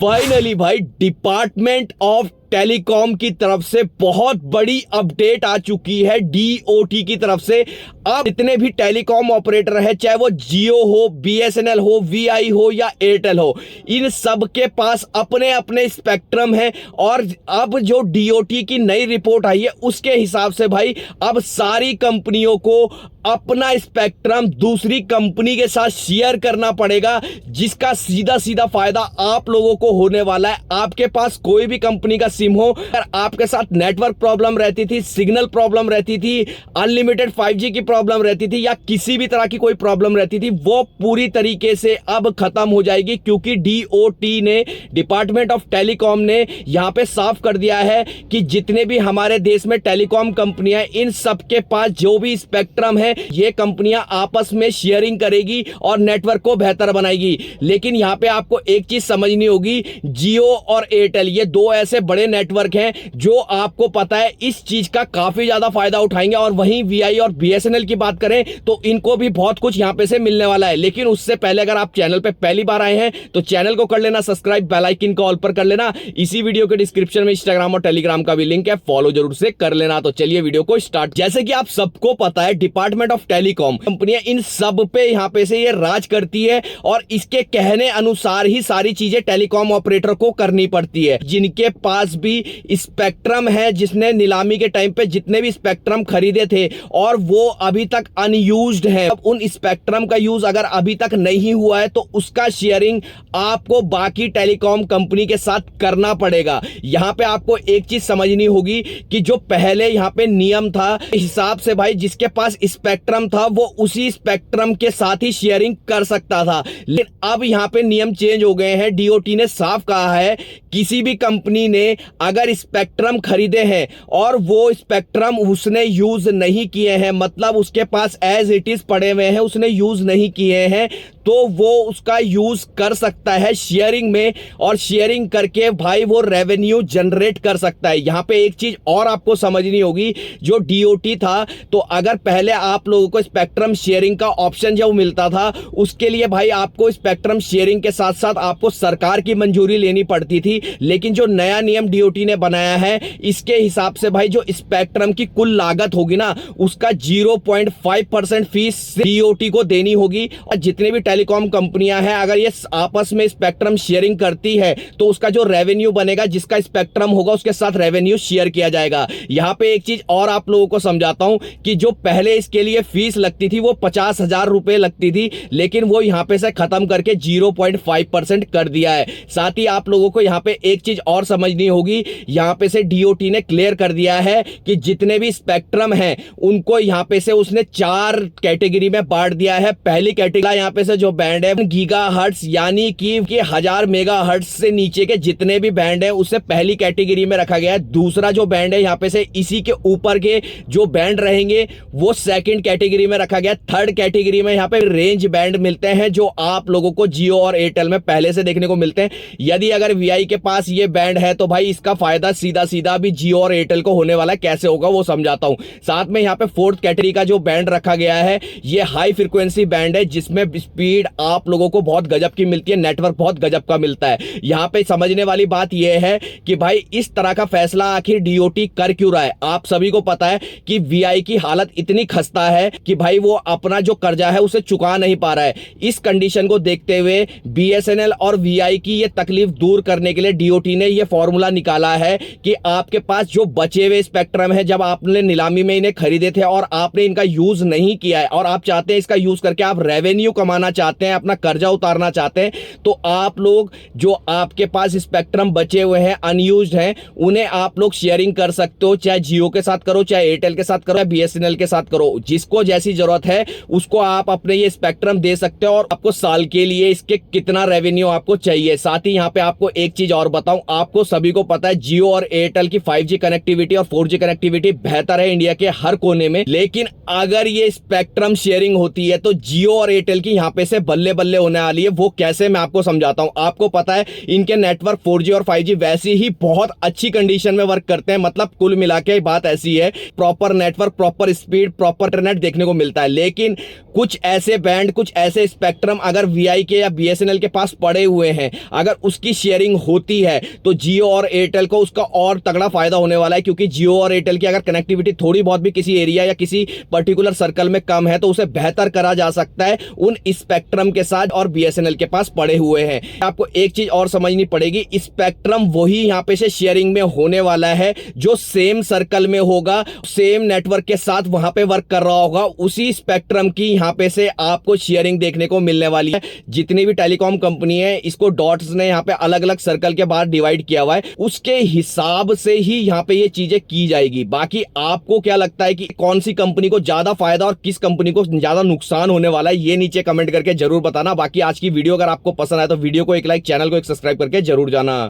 Finally भाई department of telecom की तरफ से बहुत बड़ी अपडेट आ चुकी है डीओटी की तरफ से। अब जितने भी टेलीकॉम ऑपरेटर है, चाहे वो जियो हो, बीएसएनएल हो, वीआई हो या एयरटेल हो, इन सब के पास अपने अपने स्पेक्ट्रम है। और अब जो डीओटी की नई रिपोर्ट आई है उसके हिसाब से भाई अब सारी कंपनियों को अपना स्पेक्ट्रम दूसरी कंपनी के साथ शेयर करना पड़ेगा, जिसका सीधा सीधा फायदा आप लोगों को होने वाला है। आपके पास कोई भी कंपनी का सिम हो, अगर आपके साथ नेटवर्क प्रॉब्लम रहती थी, सिग्नल प्रॉब्लम रहती थी, अनलिमिटेड 5G की प्रॉब्लम रहती थी या किसी भी तरह की कोई प्रॉब्लम रहती थी, वो पूरी तरीके से अब खत्म हो जाएगी। क्योंकि डीओटी ने, डिपार्टमेंट ऑफ टेलीकॉम ने यहां पे साफ कर दिया है कि जितने भी हमारे देश में टेलीकॉम कंपनियां, इन सब के पास जो भी स्पेक्ट्रम है, ये कंपनियां आपस में शेयरिंग करेगी और नेटवर्क को बेहतर बनाएगी। लेकिन यहां पे आपको एक चीज समझनी होगी, जियो और एयरटेल ये दो ऐसे बड़े नेटवर्क हैं जो आपको पता है इस चीज का काफी ज्यादा फायदा उठाएंगे। और वहीं वीआई और बीएसएनएल की बात करें तो इनको भी बहुत कुछ यहां पे से मिलने वाला है। लेकिन उससे पहले अगर आप चैनल पे पहली बार आए हैं तो चैनल को कर लेना सब्सक्राइब, बेल आइकन को ऑल पर कर लेना। इसी वीडियो के डिस्क्रिप्शन में इंस्टाग्राम और टेलीग्राम का भी लिंक है, फॉलो जरूर से कर लेना। तो चलिए वीडियो को स्टार्ट। जैसे कि आप सबको पता है, डिपार्टमेंट ऑफ टेलीकॉम कंपनियां इन सब पे यहां पे से ये राज करती है और इसके कहने अनुसार ही सारी चीजें टेलीकॉम ऑपरेटर को करनी पड़ती है। जिनके पास भी स्पेक्ट्रम है, जिसने नीलामी के टाइम पे जितने भी स्पेक्ट्रम खरीदे थे और वो अभी तक अनयूज्ड है, अब उन स्पेक्ट्रम का यूज अगर अभी तक नहीं हुआ है तो उसका शेयरिंग आपको बाकी टेलीकॉम कंपनी के साथ करना पड़ेगा। यहां पे आपको एक चीज समझनी होगी कि जो पहले यहां पे नियम था, हिसाब से भाई जिसके पास स्पेक्ट्रम था वो उसी स्पेक्ट्रम के साथ ही शेयरिंग कर सकता था। लेकिन अब यहां पे नियम चेंज हो गए हैं। डीओटी ने साफ कहा है किसी भी कंपनी ने अगर स्पेक्ट्रम खरीदे हैं और वो स्पेक्ट्रम उसने यूज नहीं किए हैं, मतलब उसके पास एज इट इज पड़े हुए हैं, उसने यूज नहीं किए हैं, तो वो उसका यूज कर सकता है शेयरिंग में। और शेयरिंग करके भाई वो रेवेन्यू जनरेट कर सकता है। यहां पे एक चीज और आपको समझनी होगी, जो डीओटी था, तो अगर पहले आप लोगों को स्पेक्ट्रम शेयरिंग का ऑप्शन जब मिलता था, उसके लिए भाई आपको स्पेक्ट्रम शेयरिंग के साथ साथ आपको सरकार की मंजूरी लेनी पड़ती थी। लेकिन जो नया नियम डीओटी ने बनाया है, इसके हिसाब से भाई जो स्पेक्ट्रम की कुल लागत होगी ना, उसका 0.5% फीस डीओटी को देनी होगी। और जितने भी टेलीकॉम कंपनियां हैं, अगर ये आपस में स्पेक्ट्रम शेयरिंग करती है तो उसका जो रेवेन्यू बनेगा, जिसका स्पेक्ट्रम होगा उसके साथ रेवेन्यू शेयर किया जाएगा। यहां पे एक चीज और आप लोगों को समझाता हूं कि जो पहले इसके लिए फीस लगती थी वो 50,000 रुपए लगती थी, लेकिन वो यहां पे से खत्म करके 0.5% कर दिया है। साथ ही आप लोगों को यहां पे एक चीज और समझनी होगी, यहां पे से डीओटी ने क्लियर कर दिया है कि जितने भी स्पेक्ट्रम हैं उनको यहां पे से उसने 4 कैटेगरी में बांट दिया है। पहली कैटेगरी यहां पे से जो बैंड है गीगाहर्ट्ज, यानी कि 1000 मेगाहर्ट्ज से नीचे के जितने भी बैंड है उसे पहली कैटेगरी में रखा गया है। दूसरा जो बैंड है यहां पे से इसी के ऊपर के जो बैंड रहेंगे वो सेकंड कैटेगरी में रखा गया। थर्ड कैटेगरी में यहां पे रेंज बैंड मिलते हैं, जो आप लोगों को जियो और एयरटेल में पहले से देखने को मिलते हैं। यदि अगर वीआई के पास ये बैंड है तो भाई इसका फायदा सीधा सीधा भी जियो और एयरटेल को होने वाला है। कैसे होगा वो समझाता हूं। साथ में यहां पे फोर्थ कैटेगरी का जो बैंड रखा गया है, ये हाई फ्रीक्वेंसी बैंड है, जिसमें स्पीड आप लोगों को बहुत गजब की मिलती है, नेटवर्क बहुत गजब का मिलता है। यहां पे समझने वाली बात यह है कि भाई इस तरह का फैसला आखिर डीओटी कर क्यों रहा है। आप सभी को पता है कि वीआई की हालत इतनी खस्ता है कि भाई वो अपना जो कर्जा है उसे चुका नहीं पा रहा है। इस कंडीशन को देखते हुए बीएसएनएल और वीआई की ये तकलीफ दूर करने के लिए डीओटी ने ये फॉर्मूला निकाला है कि आपके पास जो बचे हुए स्पेक्ट्रम है, जब आपने नीलामी में इन्हें खरीदे थे और आपने इनका यूज नहीं किया है और आप चाहते हैं इसका यूज करके आप रेवेन्यू कमाना चाहते हैं, अपना कर्जा उतारना चाहते हैं, तो आप लोग जो आपके पास स्पेक्ट्रम बचे हुए हैं, अनयूज्ड हैं, उन्हें आप लोग शेयरिंग कर सकते हो। चाहे जियो के साथ करो, चाहे एयरटेल के साथ करो, या बीएसएनएल के साथ करो, जिसको जैसी जरूरत है उसको आप अपने ये स्पेक्ट्रम दे सकते हो और आपको साल के लिए इसके कितना रेवेन्यू आपको चाहिए। साथ ही यहां पे आपको एक चीज और बताऊं, आपको सभी को पता है जियो और एयरटेल की 5G कनेक्टिविटी और 4G कनेक्टिविटी बेहतर है इंडिया के हर कोने में। लेकिन अगर ये स्पेक्ट्रम शेयरिंग होती है तो जियो और एयरटेल की यहां पे से बल्ले बल्ले होने वाली है। वो कैसे, मैं आपको समझाता हूं। आपको पता है इनके नेटवर्क 4G और 5G वैसे ही बहुत अच्छी कंडीशन में वर्क करते हैं। मतलब कुल मिला के बात ऐसी है, proper network, proper speed, proper internet देखने को मिलता है। लेकिन कुछ ऐसे बैंड, कुछ ऐसे स्पेक्ट्रम अगर VI के या BSNL के पास पड़े हुए हैं, अगर उसकी शेयरिंग होती है तो जियो और एयरटेल को उसका और तगड़ा फायदा होने वाला है। क्योंकि जियो और एयरटेल की अगर कनेक्टिविटी थोड़ी बहुत भी किसी एरिया या किसी पर्टिकुलर सर्कल में कम है तो उसे बेहतर करा जा सकता है उन स्पेक्ट्रम के साथ और BSNL के पास पड़े हुए हैं। आपको एक चीज और समझनी पड़ेगी, स्पेक्ट्रम वही यहां पे से शेयरिंग में होने वाला है जो सेम सर्कल में होगा, सेम नेटवर्क के साथ वहां पे वर्क कर रहा होगा। उसी स्पेक्ट्रम की यहां पे से आपको शेयरिंग देखने को मिलने वाली है। जितनी भी टेलीकॉम कंपनी है, इसको डॉट्स ने यहां पे अलग अलग सर्कल के बाद डिवाइड किया हुआ है, उसके हिसाब से ही यहां पे ये चीजें की जाएगी। बाकी आपको क्या लगता है कि कौन सी कंपनी को ज्यादा फायदा और किस कंपनी को ज्यादा नुकसान होने वाला है, ये नीचे कमेंट करके जरूर बताना। बाकी आज की वीडियो अगर आपको पसंद आए तो वीडियो को एक लाइक, चैनल को एक सब्सक्राइब करके जरूर जाना।